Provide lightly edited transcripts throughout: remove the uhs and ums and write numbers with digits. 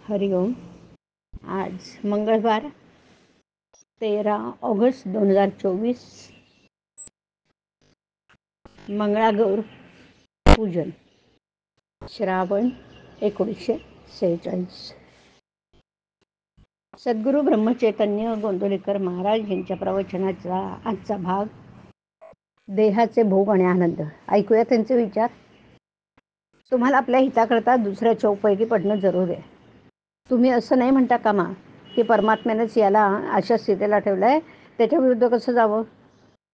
हरिओम. आज मंगळवार 13 ऑगस्ट 2024. मंगळागौर पूजन. श्रावण 1946. सद्गुरू ब्रह्मचैतन्य गोंदवलेकर महाराज यांच्या प्रवचनाचा आजचा भाग देहाचे भोग आणि आनंद. ऐकूया त्यांचे विचार. तुम्हाला आपल्या हिताकरता दुसऱ्याच्या उपयोगी पडणं जरूर आहे. तुम्ही असं नाही म्हणता कामा की परमात्म्यानेच याला अशा स्थितीला ठेवलं आहे, त्याच्या विरुद्ध कसं जावं.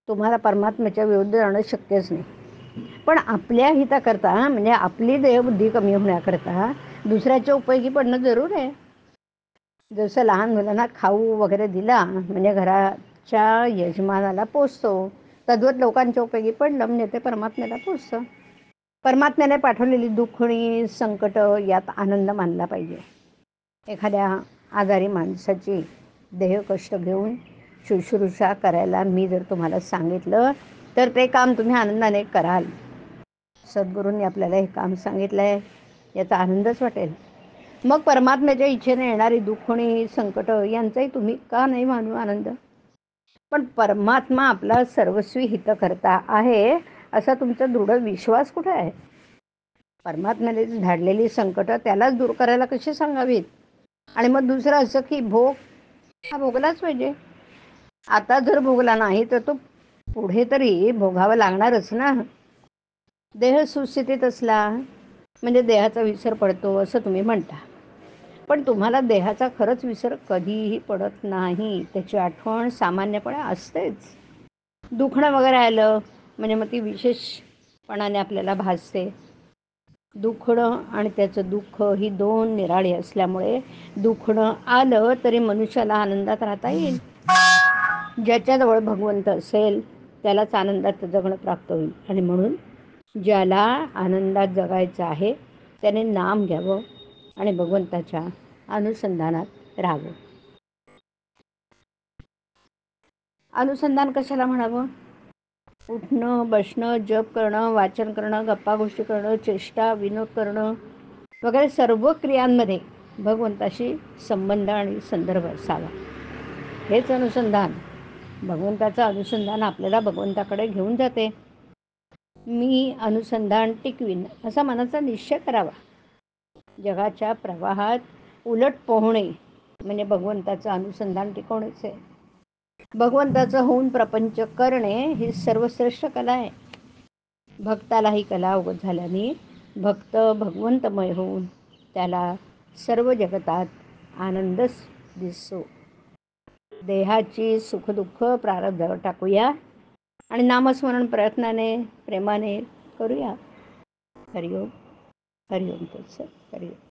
तुम्हाला परमात्म्याच्या विरुद्ध जाणं शक्यच नाही. पण आपल्या हिताकरता म्हणजे आपली देहबुद्धी कमी होण्याकरता दुसऱ्याच्या उपयोगी पडणं जरूर आहे. जसं लहान मुलांना खाऊ वगैरे दिला म्हणजे घराच्या यजमानाला पोचतो, तद्वत लोकांच्या उपयोगी पडलं म्हणजे ते परमात्म्याला पोचतं. परमात्म्याने पाठवलेली दुःखणी संकट यात आनंद मानला पाहिजे. एखाद्या आजारी माणसाची देह कष्ट घेऊन शुश्रूषा करायला मी जर तुम्हाला सांगितलं तर ते काम तुम्ही आनंदाने कराल. सद्गुरूंनी आपल्याला हे काम सांगितलं आहे, याचा आनंदच वाटेल. मग परमात्म्याच्या इच्छेने येणारी दुःखणी संकट यांचाही तुम्ही का नाही मानू आनंद. पण परमात्मा आपला सर्वस्वी हितकर्ता आहे असा तुमचा दृढ विश्वास कुठे आहे. परमात्म्याने धाडलेली संकट त्यालाच दूर करायला कशी सांगावीत. आणि मग दुसरं असं की भोग हा भोगलाच पाहिजे. आता जर भोगला नाही तर तो पुढे तरी भोगावा लागणारच ना. देह सुस्थितीत असला म्हणजे देहाचा विसर पडतो असं तुम्ही म्हणता. पण तुम्हाला देहाचा खरंच विसर कधीही पडत नाही. त्याची आठवण सामान्यपणे असतेच. दुखणं वगैरे आलं म्हणजे मग ती विशेषपणाने आपल्याला भासते. दुखणं आणि त्याचं दुःख ही दोन निराळी असल्यामुळे दुखणं आलं तरी मनुष्याला आनंदात राहता येईल. ज्याच्याजवळ भगवंत असेल त्यालाच आनंदात जगणं प्राप्त होईल. आणि म्हणून ज्याला आनंदात जगायचं आहे त्याने नाम घ्यावं आणि भगवंताच्या अनुसंधानात राहावं. अनुसंधान कशाला म्हणावं. उठणं बसणं जप करणं वाचन करणं गप्पा गोष्टी करणं चेष्टा विनोद करणं वगैरे सर्व क्रियांमध्ये भगवंताशी संबंध आणि संदर्भ असावा. हेच अनुसंधान. भगवंताचं अनुसंधान आपल्याला भगवंताकडे घेऊन जाते. मी अनुसंधान टिकवीन असा मनाचा निश्चय करावा. जगाच्या प्रवाहात उलट पोहणे म्हणजे भगवंताचं अनुसंधान टिकवणेच आहे. भगवंताचं होऊन प्रपंच करणे ही सर्वश्रेष्ठ कला आहे. भक्ताला ही कला अवगत झाल्याने भक्त भगवंतमय होऊन त्याला सर्व जगतात आनंदच दिसतो. देहाची सुखदुःख प्रारब्धावर टाकूया आणि नामस्मरण प्रयत्नाने प्रेमाने करूया. हरिओम. हरिओम तत्सत. हरिओम.